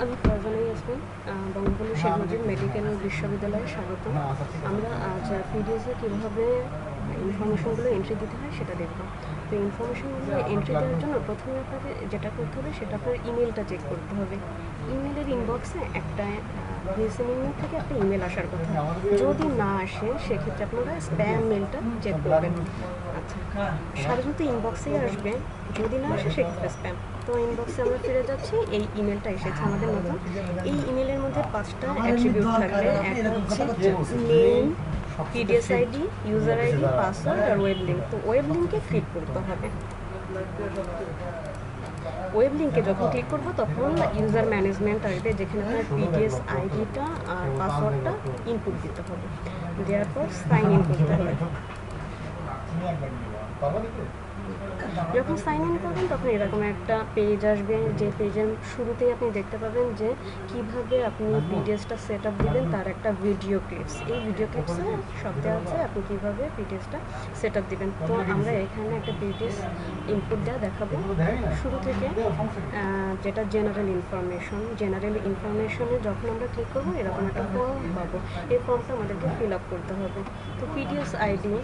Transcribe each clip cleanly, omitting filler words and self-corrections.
আমি ফারজানা ইয়াসমিন, বঙ্গবন্ধু শেখ মুজিব মেডিকেল বিশ্ববিদ্যালয়ে স্বাগত। আমরা আজ পিডিএসে কীভাবে ইনফরমেশনগুলো এন্ট্রি দিতে হয় সেটা দেখব। তো ইনফরমেশনগুলো এন্ট্রি দেওয়ার জন্য প্রথমে আপনাকে যেটা করতে হবে সেটা আপনার ইমেলটা চেক করতে হবে। ইমেলের ইনবক্সে একটা ভিএসএম ইমেল থেকে একটা ইমেল আসার কথা। যদি না আসে সেক্ষেত্রে আপনারা স্প্যাম মেলটা চেক করবেন। আচ্ছা, সাধারণত ইনবক্সেই আসবে, যদি না আসে সেক্ষেত্রে স্প্যাম। তো ইনবক্সে আমরা ফিরে যাচ্ছি, এই ইমেলটা এসেছে আমাদের নতুন। এই ইমেলের মধ্যে 5টা অ্যাট্রিবিউট থাকবে। একটা হচ্ছে name, PDS ID, user ID, password আর ওয়েব লিঙ্ক। তো ওয়েব লিঙ্কে ক্লিক করতে হবে। ওয়েব লিঙ্কে যখন ক্লিক করবো তখন ইউজার ম্যানেজমেন্ট আসবে, যেখানে আপনার পিডিএস আইডিটা আর পাসওয়ার্ডটা ইনপুট দিতে হবে। দেওয়ার পর সাইন ইন করতে হবে। যখন সাইন ইন করবেন তখন এরকম একটা পেজ আসবে, যে পেজের শুরুতেই আপনি দেখতে পাবেন যে কিভাবে আপনি পিডিএসটা সেট আপ দিবেন তার একটা ভিডিও ক্লিপস। এই ভিডিও ক্লিপসে সব দেওয়া আছে আপনি কীভাবে পিডিএসটা সেট আপ দিবেন। তো আমরা এখানে একটা পিডিএস ইনপুট দেওয়া দেখাবো শুরু থেকে, যেটা জেনারেল ইনফরমেশনে যখন আমরা ক্লিক করবো এরকম একটা ফর্ম পাবো। এই ফর্মটা আমাদেরকে ফিল আপ করতে হবে। তো পিডিএস আইডি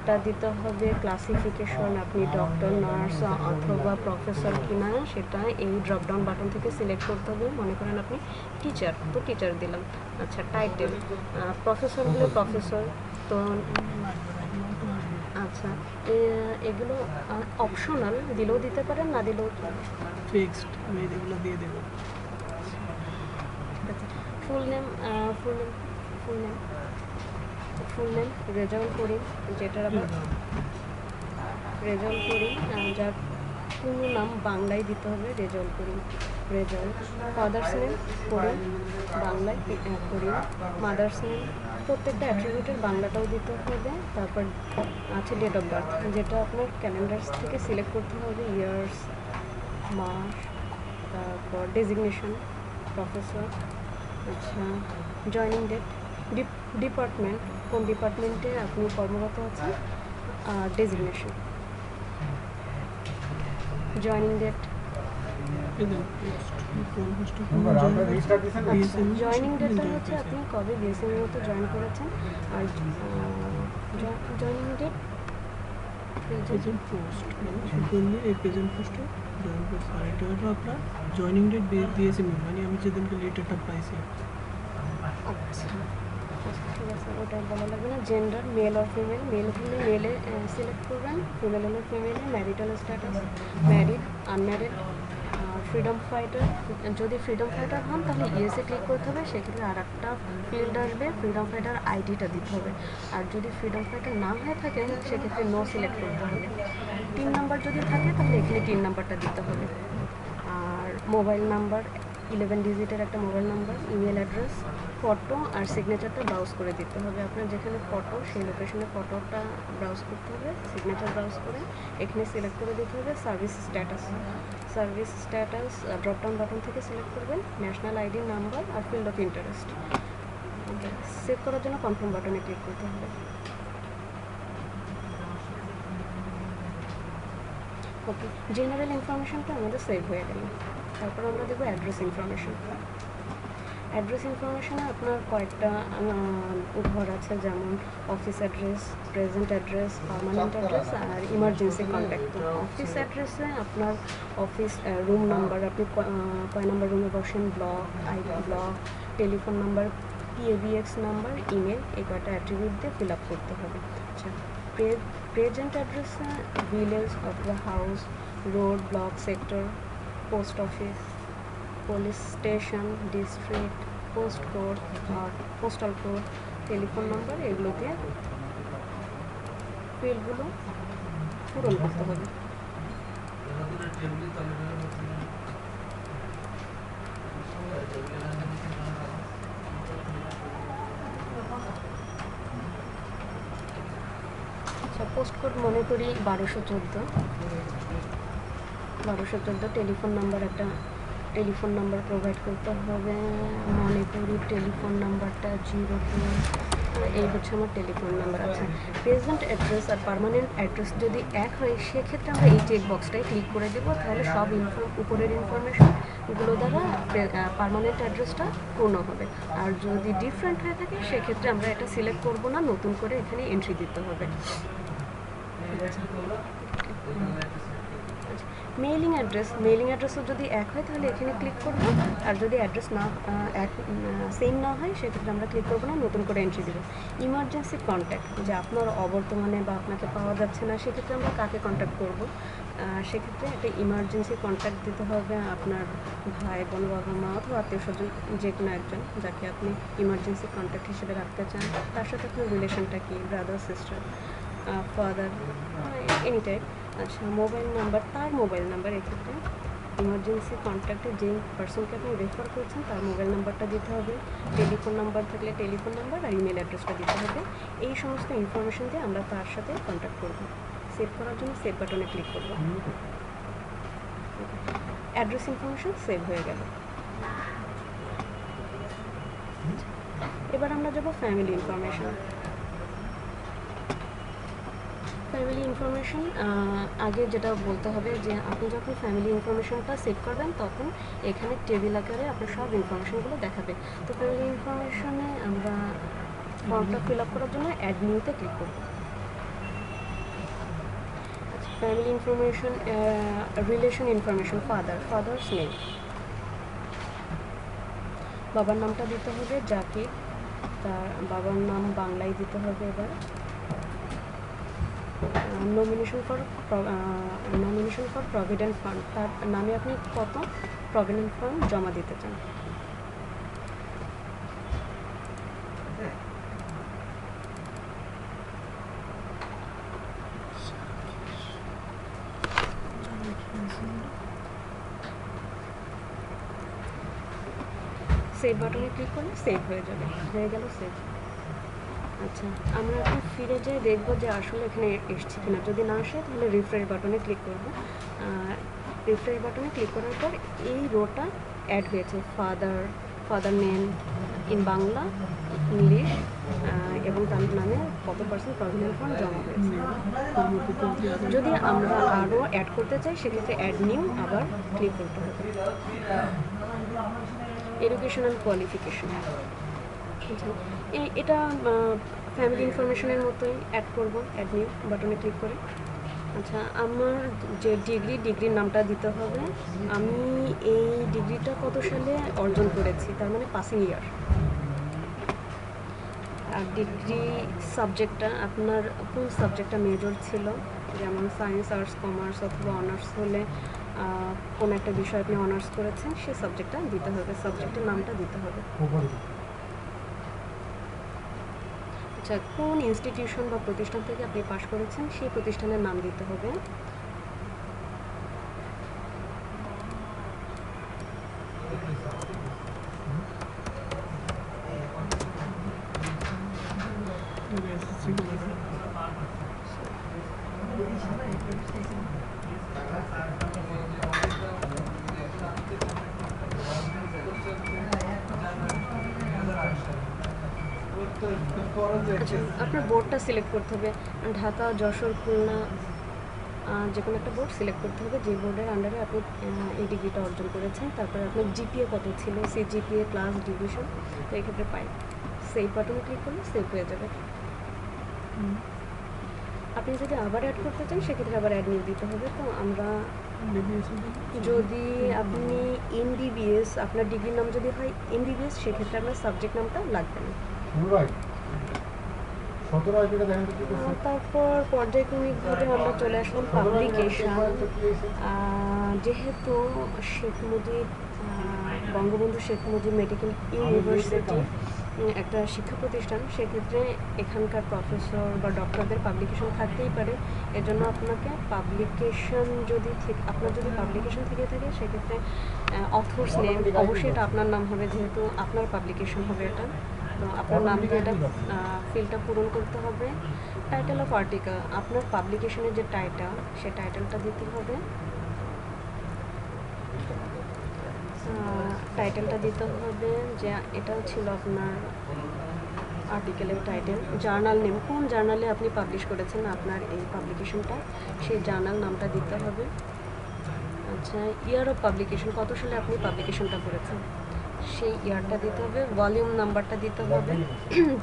টা দিতে হবে, ক্লাসিফিকেশন, আপনি ডক্টর, নার্স অথবা প্রফেসর কিনা সেটা এই ড্রপডাউন বাটন থেকে সিলেক্ট করতে হবে। মনে করেন আপনি টিচার, তো টিচার দিলাম। আচ্ছা, টাইটেল প্রফেসর হলে প্রফেসর। তো আচ্ছা, এগুলো অপশনাল, দিলেও দিতে পারেন, না দিলেও ফিক্সড, আমি এগুলো দিয়ে দেব। ফুল নেম রেজাউল করিম, যেটার আপনার রেজাউল করিম, যার পুরো নাম বাংলায় দিতে হবে রেজাউল করিম। ফাদার্স নেম করিম, বাংলায় করিম। মাদার্স নেম, প্রত্যেকটা অ্যাট্রিবিউটের বাংলাটাও দিতে হবে। তারপর আছে ডেট অফ বার্থ, যেটা আপনার ক্যালেন্ডার্স থেকে সিলেক্ট করতে হবে, ইয়ার্স, মাস। তারপর ডেজিগনেশন প্রফেসর। আচ্ছা, জয়নিং ডেট, ডিপার্টমেন্ট, কোন ডিপার্টমেন্টে আপনি কর্মরত আছেন, আর ডেজিগনেশন। জয়নিং ডেট, জয়নিং ডেটটা হচ্ছে আপনি কবে বিএসএম এর মতো জয়েন করেছেন, আর জয়নিং ডেট প্রেজেন্ট পোস্ট, মানে এই প্রেজেন্ট পোস্টে জয়েন করতে হয়। এটা হলো আপনার জয়নিং ডেট বিএসএম, মানে আমি যেদিনকে লেটারটা পাইছি। আচ্ছা, ঠিক আছে, ওটা বলা লাগবে না। জেন্ডার, মেল আর ফিমেল, মেল হলে মেলে সিলেক্ট করবেন, ফিমেল হলে ফিমেলে। Marital status, married, unmarried. Freedom fighter, যদি ফ্রিডম ফাইটার হন তাহলে ইয়েসে ক্লিক করতে হবে, সেক্ষেত্রে আর একটা ফিল্ড আসবে, ফ্রিডম ফাইটার আইডিটা দিতে হবে। আর যদি ফ্রিডম ফাইটার না হয়ে থাকে সেক্ষেত্রে নো সিলেক্ট করতে হবে। 3 নাম্বার যদি থাকে তাহলে এখানে 3 নাম্বারটা দিতে হবে। আর মোবাইল নাম্বার, 11 ডিজিটের একটা mobile number. Email address, photo আর সিগনেচারটা ব্রাউজ করে দিতে হবে। আপনার যেখানে ফটো সেই লোকেশনে ফটোটা ব্রাউজ করতে হবে, সিগনেচার ব্রাউজ করে এখানে সিলেক্ট করে দিতে হবে। সার্ভিস স্ট্যাটাস ড্রপডাউন বাটন থেকে সিলেক্ট করবেন, ন্যাশনাল আইডি নাম্বার আর ফিল্ড অফ ইন্টারেস্ট। সেভ করার জন্য কনফার্ম বাটনে ক্লিক করতে হবে। ওকে, জেনারেল ইনফরমেশনটা আমাদের সেভ হয়ে গেল। তারপর আমরা দেখব অ্যাড্রেস ইনফরমেশনে আপনার কয়েকটা ঘর আছে, যেমন office address, present address, permanent address আর ইমার্জেন্সি কন্ট্যাক্ট। তো অফিস অ্যাড্রেসে আপনার অফিস রুম নাম্বার, আপনি কয় নাম্বার রুমে বসেন, block, telephone number, PABX number, email, এই কয়টা অ্যাট্রিবিউট দিয়ে ফিল আপ করতে হবে। আচ্ছা, প্রেজেন্ট অ্যাড্রেসে ভিলেজ অথবা house, road, block, sector, post office, police station, district, post code আর পোস্টাল কোড, টেলিফোন নাম্বার, এগুলো দিয়ে ফিল্ডগুলো পূরণ করতে হবে। আচ্ছা, পোস্ট কোড মনে করি 1214। টেলিফোন নাম্বার প্রোভাইড করতে হবে, মনে করি টেলিফোন নাম্বারটা 02। এই হচ্ছে আমার টেলিফোন নাম্বার। আচ্ছা, প্রেজেন্ট অ্যাড্রেস আর পার্মানেন্ট অ্যাড্রেস যদি এক হয় সেক্ষেত্রে আমরা এই চেক বক্সটাই ক্লিক করে দেবো, তাহলে সব উপরের ইনফরমেশন গুলো দ্বারা পার্মানেন্ট অ্যাড্রেসটা পূর্ণ হবে। আর যদি ডিফারেন্ট হয়ে থাকে সেক্ষেত্রে আমরা এটা সিলেক্ট করব না, নতুন করে এখানে এন্ট্রি দিতে হবে। মেইলিং অ্যাড্রেসও যদি এক হয় তাহলে এখানে ক্লিক করব, আর যদি অ্যাড্রেস না সেম না হয় সেক্ষেত্রে আমরা ক্লিক করবো না, নতুন করে এন্ট্রি দেবো। ইমার্জেন্সি কন্ট্যাক্ট, যে আপনার অবর্তমানে বা আপনাকে পাওয়া যাচ্ছে না সেক্ষেত্রে আমরা কাকে কন্ট্যাক্ট করব, সেক্ষেত্রে একটা ইমার্জেন্সি কন্ট্যাক্ট দিতে হবে আপনার ভাই বোন, বাবা মা অথবা আত্মীয় স্বজন, যে কোনো একজন যাকে আপনি ইমার্জেন্সি কন্ট্যাক্ট হিসেবে রাখতে চান। তার সাথে আপনার রিলেশনটা কি, brother, sister, father, any type. আচ্ছা, মোবাইল নাম্বার, তার মোবাইল নাম্বার, এক্ষেত্রে ইমার্জেন্সি কন্ট্যাক্টে যেই পার্সনকে আপনি রেফার করছেন তার মোবাইল নাম্বারটা দিতে হবে। টেলিফোন নাম্বার থাকলে টেলিফোন নাম্বার আর ইমেল অ্যাড্রেসটা দিতে হবে। এই সমস্ত ইনফরমেশন দিয়ে আমরা তার সাথে কন্ট্যাক্ট করব। সেভ করার জন্য সেভ বাটনে ক্লিক করব। অ্যাড্রেস ইনফরমেশন সেভ হয়ে গেল। এবার আমরা যাব ফ্যামিলি ইনফরমেশন। ফ্যামিলি ইনফরমেশন আগে যেটা বলতে হবে যে আপনি যখন ফ্যামিলি ইনফরমেশনটা সেভ করবেন তখন এখানে টেবিল আকারে আপনার সব ইনফরমেশনগুলো দেখাবে। তো ফ্যামিলি ইনফরমেশনে আমরা ফর্মটা ফিল আপ করার জন্য অ্যাড নিউতে ক্লিক করব। Family information, relation information, father's name, বাবার নামটা দিতে হবে জাকির, তার বাবার নাম বাংলায় দিতে হবে। এবার নমিনেশন ফর প্রভিডেন্ট ফান্ড, তার নামে আপনি কত প্রভিডেন্ট ফান্ড জমা দিতে চান। সেভ বাটনে ক্লিক করলে সেভ হয়ে যাবে, হয়ে গেল সেভ। আচ্ছা, আমরা এখন ফিরে যাই, দেখবো যে আসলে এখানে এসছে কিনা। যদি না আসে তাহলে রিফ্রেশ বাটনে ক্লিক করব। রিফ্রেশ বাটনে ক্লিক করার পর এই রোটা অ্যাড হয়েছে, father name in Bangla, English এবং তার নামে কত পার্সেন্ট প্রভিডেন্ট ফান্ড জমা হয়েছে। যদি আমরা আরও অ্যাড করতে চাই সেক্ষেত্রে অ্যাড নিউ আবার ক্লিক করতে হবে। এডুকেশনাল কোয়ালিফিকেশন, এটা ফ্যামিলি ইনফরমেশনের মতোই অ্যাড করব, অ্যাড নিউ বাটনে ক্লিক করে। আচ্ছা, আমার যে ডিগ্রির নামটা দিতে হবে। আমি এই ডিগ্রিটা কত সালে অর্জন করেছি, তার মানে পাসিং ইয়ার। আর ডিগ্রি সাবজেক্টটা আপনার কোন সাবজেক্টটা মেজর ছিল, যেমন সায়েন্স, আর্টস, কমার্স অথবা অনার্স হলে কোন একটা বিষয় আপনি অনার্স করেছেন সেই সাবজেক্টটা দিতে হবে, সাবজেক্টের নামটা দিতে হবে। আচ্ছা, কোন ইনস্টিটিউশন বা প্রতিষ্ঠান থেকে আপনি পাশ করেছেন সেই প্রতিষ্ঠানের নাম দিতে হবে। আচ্ছা, আপনার বোর্ডটা সিলেক্ট করতে হবে, ঢাকা, যশোর, খুলনা, যে কোনো একটা বোর্ড সিলেক্ট করতে হবে যে বোর্ডের আন্ডারে আপনি এই ডিগ্রিটা অর্জন করেছেন। তারপরে আপনার জিপিএ কত ছিল, সিজিপিএ, ক্লাস, ডিভিশন, তো এক্ষেত্রে পাই। সেভ বাটনে ক্লিক করলে সেভ হয়ে যাবে। আপনি যদি আবার অ্যাড করতে চান সেক্ষেত্রে আবার অ্যাড নিয়ে দিতে হবে। তো আমরা যদি আপনি এমবিবিএস, আপনার ডিগ্রির নাম যদি হয় এমবিবিএস, সেক্ষেত্রে আপনার সাবজেক্ট নামটা লাগবে না। তারপর পর্যায়ক্রমিকভাবে আমরা চলে আসলাম পাবলিকেশন। যেহেতু বঙ্গবন্ধু শেখ মুজিব মেডিকেল ইউনিভার্সিটি একটা শিক্ষা প্রতিষ্ঠান, সেক্ষেত্রে এখানকার প্রফেসর বা ডক্টরদের পাবলিকেশন থাকতেই পারে। এজন্য আপনাকে পাবলিকেশন আপনার যদি পাবলিকেশন থেকে থাকে সেক্ষেত্রে অথর্স নেম, অবশ্যই এটা আপনার নাম হবে যেহেতু আপনার পাবলিকেশন হবে এটা। তো আপনার নাম দিয়ে এটা ফিল্ডটা পূরণ করতে হবে। টাইটেল অফ আর্টিকেল, আপনার পাবলিকেশনের যে টাইটেল সে টাইটেলটা দিতে হবে। টাইটেলটা দিতে হবে যে এটা ছিল আপনার আর্টিকেলের টাইটেল। জার্নাল নেম, কোন জার্নালে আপনি পাবলিশ করেছেন আপনার এই পাবলিকেশনটা, সেই জার্নাল নামটা দিতে হবে। আচ্ছা, ইয়ার অফ পাবলিকেশন, কত সালে আপনি পাবলিকেশনটা করেছেন সেই ইয়ারটা দিতে হবে, ভলিউম নাম্বারটা দিতে হবে।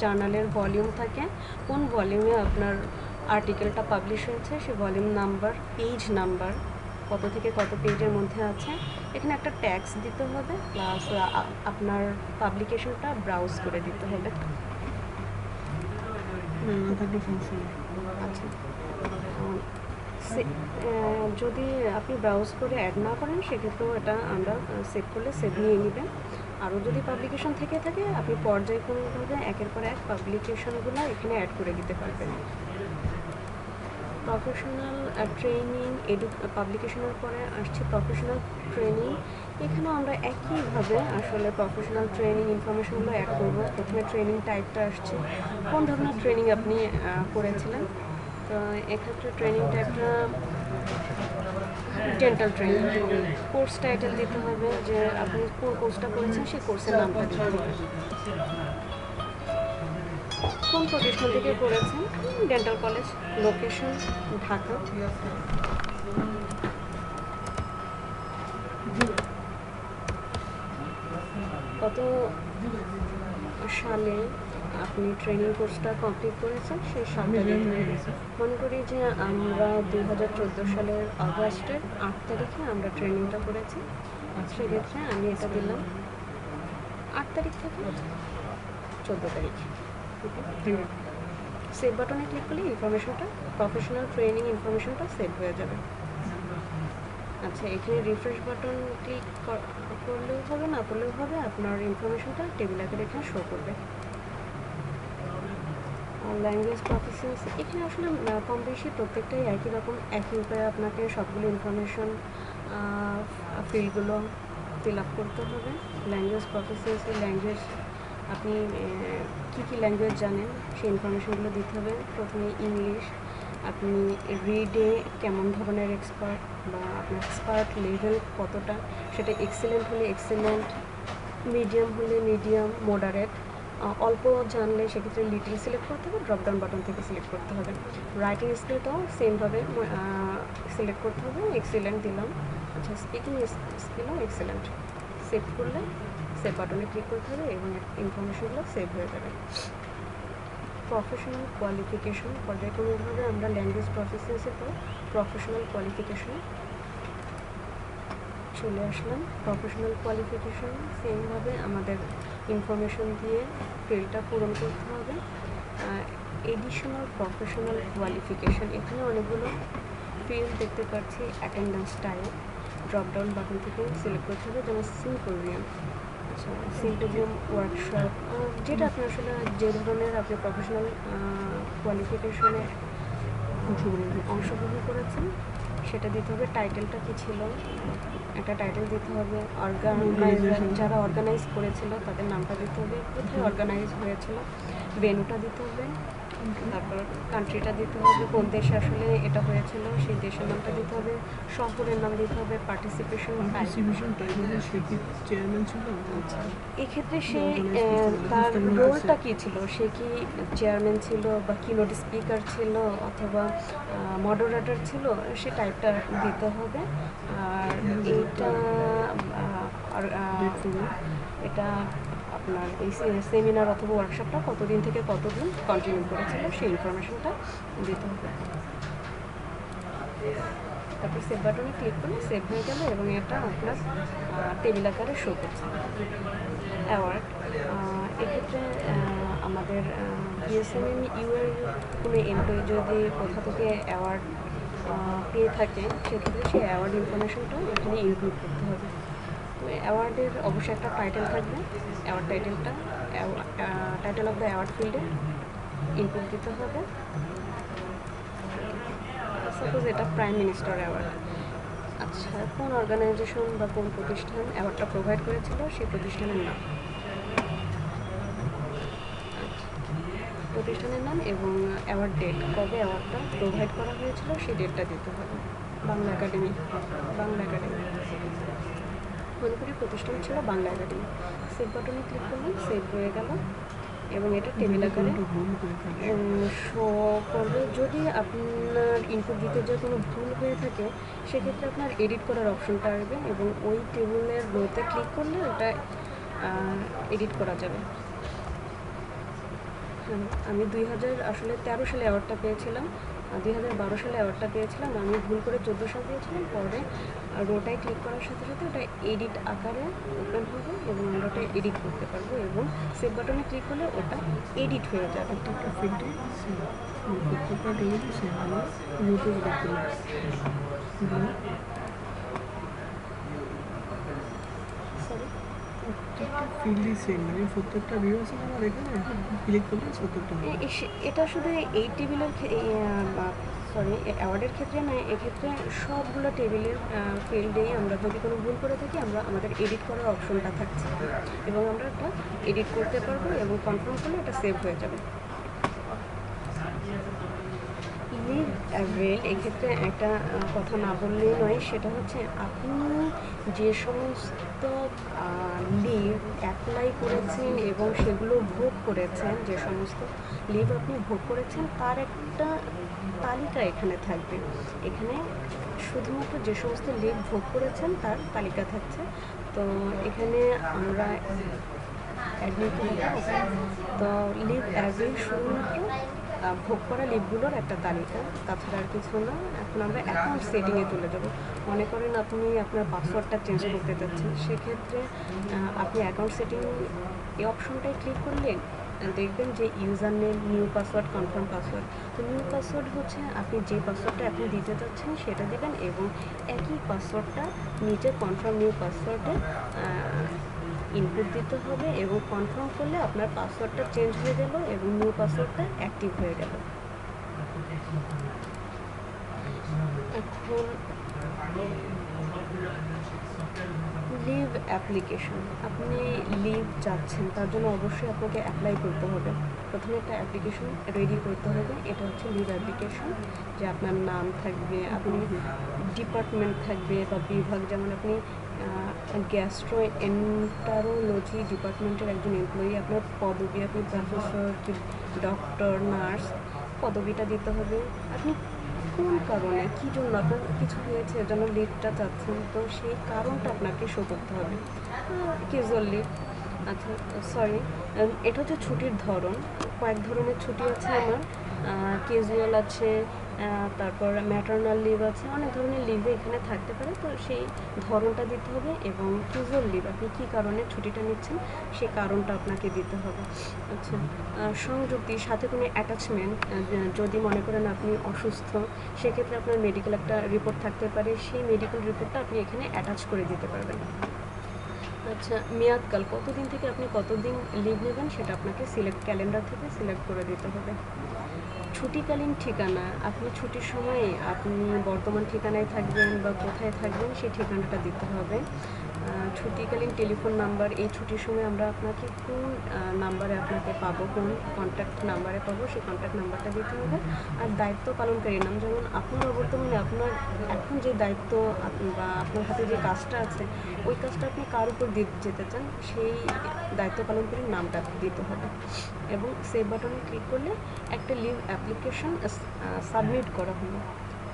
জার্নালের ভলিউম থাকে, কোন ভলিউমে আপনার আর্টিকেলটা পাবলিশ হয়েছে সেই ভলিউম নাম্বার, পেজ নাম্বার, কত থেকে কত পেজের মধ্যে আছে। এখানে একটা ট্যাক্স দিতে হবে, প্লাস আপনার পাবলিকেশনটা ব্রাউজ করে দিতে হবে। না থাকলে সমস্যা নেই। আচ্ছা, যদি আপনি ব্রাউজ করে অ্যাড না করেন সেক্ষেত্রেও এটা আমরা সেভ করলে সেভ নিয়ে নেবেন। আরও যদি পাবলিকেশন থেকে থাকে আপনি পর্যায়ক্রমিকভাবে একের পর এক পাবলিকেশনগুলো এখানে অ্যাড করে দিতে পারবেন। প্রফেশনাল ট্রেনিং, পাবলিকেশনের পরে আসছে প্রফেশনাল ট্রেনিং। এখানেও আমরা একইভাবে আসলে প্রফেশনাল ট্রেনিং ইনফরমেশনগুলো অ্যাড করব। প্রথমে ট্রেনিং টাইপটা আসছে, কোন ধরনের ট্রেনিং আপনি করেছিলেন। তো এক্ষেত্রে ট্রেনিং টাইপটা ডেন্টাল ট্রেনিং। কোর্স টাইটেল দিতে হবে, যে আপনি কোন কোর্সটা করেছেন সেই কোর্সের নামটা দিতে হবে। কোন প্রতিষ্ঠান থেকে করেছেন, ডেন্টাল কলেজ, লোকেশন ঢাকা। কত সালে আপনি ট্রেনিং কোর্সটা কমপ্লিট করেছেন সেই সালটা দিতে হবে। মনে করি যে আমরা 2014 সালের আগস্টের 8 তারিখে আমরা ট্রেনিংটা করেছি, সেক্ষেত্রে আমি এটা দিলাম 8 তারিখ থেকে 14 তারিখ। সেভ বাটনে ক্লিক করলে ইনফরমেশনটা, প্রফেশনাল ট্রেনিং ইনফরমেশনটা সেভ হয়ে যাবে। আচ্ছা, এখানে রিফ্রেশ বাটন ক্লিক করলেও হবে, না করলেও হবে, আপনার ইনফরমেশনটা টেবিল আকারে এখানে শো করবে। ল্যাঙ্গুয়েজ প্রফেশনস, এখানে আসলে কম বেশি প্রত্যেকটাই একই রকম, একই উপায়ে আপনাকে সবগুলো ইনফরমেশন ফিল্ডগুলো ফিল আপ করতে হবে। ল্যাঙ্গুয়েজ প্রফেশনস, ল্যাঙ্গুয়েজ আপনি কী কী ল্যাঙ্গুয়েজ জানেন সেই ইনফরমেশনগুলো দিতে হবে। প্রথমে ইংলিশ, আপনি রিডে কেমন ধরনের এক্সপার্ট বা আপনার এক্সপার্ট লেভেল কতটা, সেটা এক্সেলেন্ট হলে এক্সেলেন্ট, মিডিয়াম হলে মিডিয়াম, মডারেট। অল্প জানলে সেক্ষেত্রে লিটল সিলেক্ট করতে হবে, ড্রপডাউন বাটন থেকে সিলেক্ট করতে হবে। রাইটিং স্কিলটাও সেমভাবে সিলেক্ট করতে হবে, এক্সেলেন্ট দিলাম। আচ্ছা, স্পিকিং স্কিলও এক্সেলেন্ট। সেভ করলে সেভ বাটনে ক্লিক করতে হবে এবং ইনফরমেশনগুলো সেভ হয়ে যাবে। প্রফেশনাল কোয়ালিফিকেশন, পর্যায়ক্রমিকভাবে আমরা ল্যাঙ্গুয়েজ প্রফেশনসের পর প্রফেশনাল কোয়ালিফিকেশন চলে আসলাম। প্রফেশনাল কোয়ালিফিকেশন সেমভাবে আমাদের ইনফরমেশন দিয়ে ফিল্ডটা পূরণ করতে হবে। এডিশনাল প্রফেশনাল কোয়ালিফিকেশন, এখানে অনেকগুলো ফিল্ড দেখতে পাচ্ছি। অ্যাটেন্ডেন্স টাইপ, ড্রপডাউন বাটন থেকে সিলেক্ট করতে হবে, যেমন সিম্পোজিয়াম। আচ্ছা, সিম্পোজিয়াম, ওয়ার্কশপ, যেটা আপনি আসলে যে ধরনের আপনি প্রফেশনাল কোয়ালিফিকেশনে অংশগ্রহণ করেছেন সেটা দিতে হবে। টাইটেলটা কী ছিল, একটা টাইটেল দিতে হবে। অর্গানাইজার, যারা অর্গানাইজ করেছিল তাদের নামটা দিতে হবে, কোথায় অর্গানাইজ হয়েছিল, ভেন্যুটা দিতে হবে, তারপর কান্ট্রিটা দিতে হবে, কোন দেশে আসলে এটা হয়েছিল সেই দেশের নামটা দিতে হবে, শহরের নাম দিতে হবে, পার্টিসিপেশন টাইপ। সে কি চেয়ারম্যান ছিল? আচ্ছা, এক্ষেত্রে সে তার রোলটা কী ছিল, সে কি চেয়ারম্যান ছিল বা কিনোট স্পিকার ছিল অথবা মডারেটর ছিল, সে টাইপটা দিতে হবে। আর এইটা এটা আপনার এই সেমিনার অথবা ওয়ার্কশপটা কতদিন থেকে কতদিন কন্টিনিউ করেছিল সেই ইনফরমেশনটা দিতে হবে। তারপর সেভ বাটনে ক্লিক করলে সেভ হয়ে গেল এবং এটা আপনার টেবিল আকারে শো করছে। অ্যাওয়ার্ড, এক্ষেত্রে আমাদের বিএসএমএমইউ এর কোনো এমপ্লয়ি যদি কোথা থেকে অ্যাওয়ার্ড পেয়ে থাকে সেক্ষেত্রে সেই অ্যাওয়ার্ড ইনফরমেশনটা এখানে ইনক্লুড করতে হবে। তো অ্যাওয়ার্ডের অবশ্যই একটা টাইটেল থাকবে, অ্যাওয়ার্ড টাইটেলটা টাইটেল অফ দ্য অ্যাওয়ার্ড ফিল্ডে ইনক্লুড দিতে হবে। সাপোজ এটা প্রাইম মিনিস্টার অ্যাওয়ার্ড। আচ্ছা, কোন অর্গানাইজেশন বা কোন প্রতিষ্ঠান অ্যাওয়ার্ডটা প্রোভাইড করেছিল সেই প্রতিষ্ঠানের নাম, প্রতিষ্ঠানের নাম এবং অ্যাওয়ার্ড ডেট, কবে অ্যাওয়ার্ডটা প্রোভাইড করা হয়েছিল সেই ডেটটা দিতে হবে। বাংলা একাডেমি, বাংলা একাডেমি, মনে করি প্রতিষ্ঠান ছিল বাংলা একাডেমি। সেভ বাটনে ক্লিক করলাম, সেভ হয়ে গেল এবং এটা টেবিল আকারে ভুল হয়ে থাকে শো করবে। যদি আপনার ইনপুট দিতে যে কোনো ভুল হয়ে থাকে সেক্ষেত্রে আপনার এডিট করার অপশনটা আসবে এবং ওই টেবিলের রোতে ক্লিক করলে ওটা এডিট করা যাবে। আমি 2013 সালে অ্যাওয়ার্ডটা পেয়েছিলাম, 2012 সালে অ্যাওয়ার্ডটা পেয়েছিলাম। আমি ভুল করে 14 সাল দিয়েছিলাম। পরে রোটায় ক্লিক করার সাথে সাথে ওটা এডিট আকারে ওপেন হবে এবং আমরা ওটা এডিট করতে পারবো এবং সেভ বাটনে ক্লিক করলে ওটা এডিট হয়ে যাবে। প্রত্যেকটা ফিল্ডে প্রত্যেকটা টেবিলে সেম আমরা রুটে দেখতে সরি, প্রত্যেকটা ফিল্ডই সেম, মানে প্রত্যেকটা ভিউ আছে আমার এখানে ক্লিক করলে প্রত্যেকটা হবে। এটা শুধু এই টেবিলের সরি অ্যাওয়ার্ডের ক্ষেত্রে নয়, এক্ষেত্রে সবগুলো টেবিলের ফিল্ডেই আমরা যদি কোনো ভুল করে থাকি আমাদের এডিট করার অপশনটা থাকছে এবং আমরা এটা এডিট করতে পারবো এবং কনফার্ম করলে এটা সেভ হয়ে যাবে। লিভ অ্যাভেল এক্ষেত্রে একটা কথা না বললেই নয়, সেটা হচ্ছে আপনি যে সমস্ত লিভ অ্যাপ্লাই করেছেন এবং সেগুলো ভোগ করেছেন, যে সমস্ত লিভ আপনি ভোগ করেছেন তার একটা তালিকা এখানে থাকবে। এখানে শুধুমাত্র যে সমস্ত লিভ ভোগ করেছেন তার তালিকা থাকছে। তো এখানে আমরা অ্যাডমিট তো লিভ অ্যাভেল শুধুমাত্র ভোগ করা লিভগুলোর একটা তালিকা, তাছাড়া আর কিছু না। এখন আমরা অ্যাকাউন্ট সেটিংয়ে চলে যাব। মনে করেন আপনি আপনার পাসওয়ার্ডটা চেঞ্জ করতে চাচ্ছেন, সেক্ষেত্রে আপনি অ্যাকাউন্ট সেটিং এই অপশনটায় ক্লিক করলে দেখবেন যে user name, new password, confirm password. তো নিউ পাসওয়ার্ড হচ্ছে আপনি যে পাসওয়ার্ডটা এখন দিতে চাচ্ছেন সেটা দেবেন এবং একই পাসওয়ার্ডটা নিচে কনফার্ম নিউ পাসওয়ার্ডে ইনপুট দিতে হবে এবং কনফার্ম করলে আপনার পাসওয়ার্ডটা চেঞ্জ হয়ে গেল এবং নিউ পাসওয়ার্ডটা অ্যাক্টিভ হয়ে গেল। এখন লিভ অ্যাপ্লিকেশন, আপনি লিভ চাচ্ছেন তার জন্য অবশ্যই আপনাকে অ্যাপ্লাই করতে হবে। প্রথমে একটা অ্যাপ্লিকেশন রেডি করতে হবে, এটা হচ্ছে লিভ অ্যাপ্লিকেশন। যে আপনার নাম থাকবে, আপনি ডিপার্টমেন্ট থাকবে বা বিভাগ, যেমন আপনি গ্যাস্ট্রোএন্টারোলজি ডিপার্টমেন্টের একজন এমপ্লয়ি, আপনার পদবি, আপনি প্রফেসর, ডক্টর, নার্স, পদবিটা দিতে হবে। আপনি কোন কারণে, কী জন্য আপনার কিছু হয়েছে এর জন্য লিভটা চাচ্ছেন, তো সেই কারণটা আপনাকে শো করতে হবে। ক্যাজুয়াল লিভ, আচ্ছা সরি, এটা হচ্ছে ছুটির ধরন। কয়েক ধরনের ছুটি আছে আমার, ক্যাজুয়াল আছে, তারপর ম্যাটারনাল লিভ আছে, অনেক ধরনের লিভে এখানে থাকতে পারে। তো সেই ধরনটা দিতে হবে এবং ক্যাজুয়াল লিভ আপনি কী কারণে ছুটিটা নিচ্ছেন সেই কারণটা আপনাকে দিতে হবে। আচ্ছা, সংযুক্তি, সাথে কোনো অ্যাটাচমেন্ট, যদি মনে করেন আপনি অসুস্থ, সেক্ষেত্রে আপনার মেডিকেল একটা রিপোর্ট থাকতে পারে, সেই মেডিকেল রিপোর্টটা আপনি এখানে অ্যাটাচ করে দিতে পারবেন। আচ্ছা, মেয়াদকাল, কতদিন থেকে আপনি কতদিন লিভ নেবেন সেটা আপনাকে ক্যালেন্ডার থেকে সিলেক্ট করে দিতে হবে। ছুটিকালীন ঠিকানা, আপনি ছুটির সময়ে আপনি বর্তমান ঠিকানায় থাকবেন বা কোথায় থাকবেন সেই ঠিকানাটা দিতে হবে। ছুটিকালীন টেলিফোন নাম্বার, এই ছুটির সময় আমরা আপনাকে কোন নাম্বারে আপনাকে পাবো, কোন কন্ট্যাক্ট নাম্বারে পাবো সেই কন্ট্যাক্ট নাম্বারটা দিতে হবে। আর দায়িত্ব পালনকারীর নাম, যেমন আপনার বর্তমানে আপনার এখন যে দায়িত্ব বা আপনার হাতে যে কাজটা আছে ওই কাজটা আপনি কার উপর যেতে চান সেই দায়িত্ব পালনকারীর নামটা দিতে হবে এবং সেভ বাটনে ক্লিক করলে একটা লিভ অ্যাপ্লিকেশন সাবমিট করা হলো।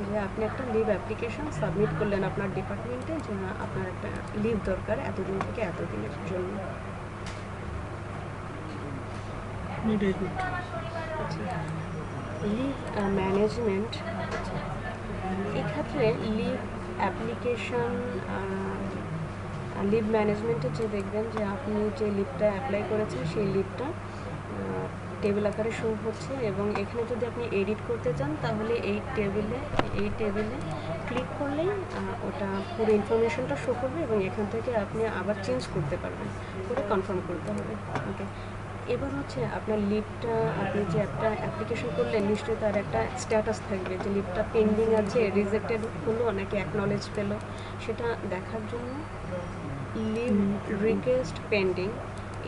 যে আপনি একটা লিভ অ্যাপ্লিকেশন সাবমিট করলেন আপনার ডিপার্টমেন্টে যে আপনার একটা লিভ দরকার এতদিন থেকে এতদিনের জন্য। আচ্ছা, লিভ ম্যানেজমেন্ট, এক্ষেত্রে লিভ অ্যাপ্লিকেশন, লিভ ম্যানেজমেন্টে যে দেখবেন যে আপনি যে লিভটা অ্যাপ্লাই করেছেন সেই লিভটা টেবিল আকারে শো হচ্ছে এবং এখানে যদি আপনি এডিট করতে চান তাহলে এই টেবিলে ক্লিক করলেই ওটা পুরো ইনফরমেশনটা শো করবে এবং এখান থেকে আপনি আবার চেঞ্জ করতে পারবেন, করে কনফার্ম করতে হবে। ওকে, এবার হচ্ছে আপনার লিভটা, আপনি যে একটা অ্যাপ্লিকেশন করলেন নিশ্চয়ই তার একটা স্ট্যাটাস থাকবে যে লিভটা পেন্ডিং আছে, রিজেক্টেড হলো নাকি অ্যাকনলেজ পেলো, সেটা দেখার জন্য লিভ রিকোয়েস্ট পেন্ডিং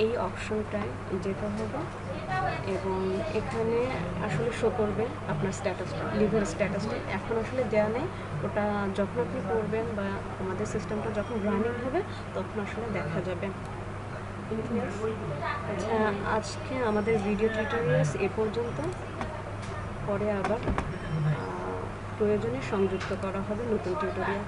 এই অপশনটায় যেতে হবে এবং এখানে আসলে শো করবে আপনার স্ট্যাটাসটা, লিভের স্ট্যাটাসটা। এখন আসলে দেওয়া নেই, ওটা যখন আপনি করবেন বা আমাদের সিস্টেমটা যখন রানিং হবে তখন আসলে দেখা যাবে। Anything else? আচ্ছা, আজকে আমাদের ভিডিও টিউটোরিয়ালস এ পর্যন্ত। পরে আবার প্রয়োজনে সংযুক্ত করা হবে নতুন টিউটোরিয়াল।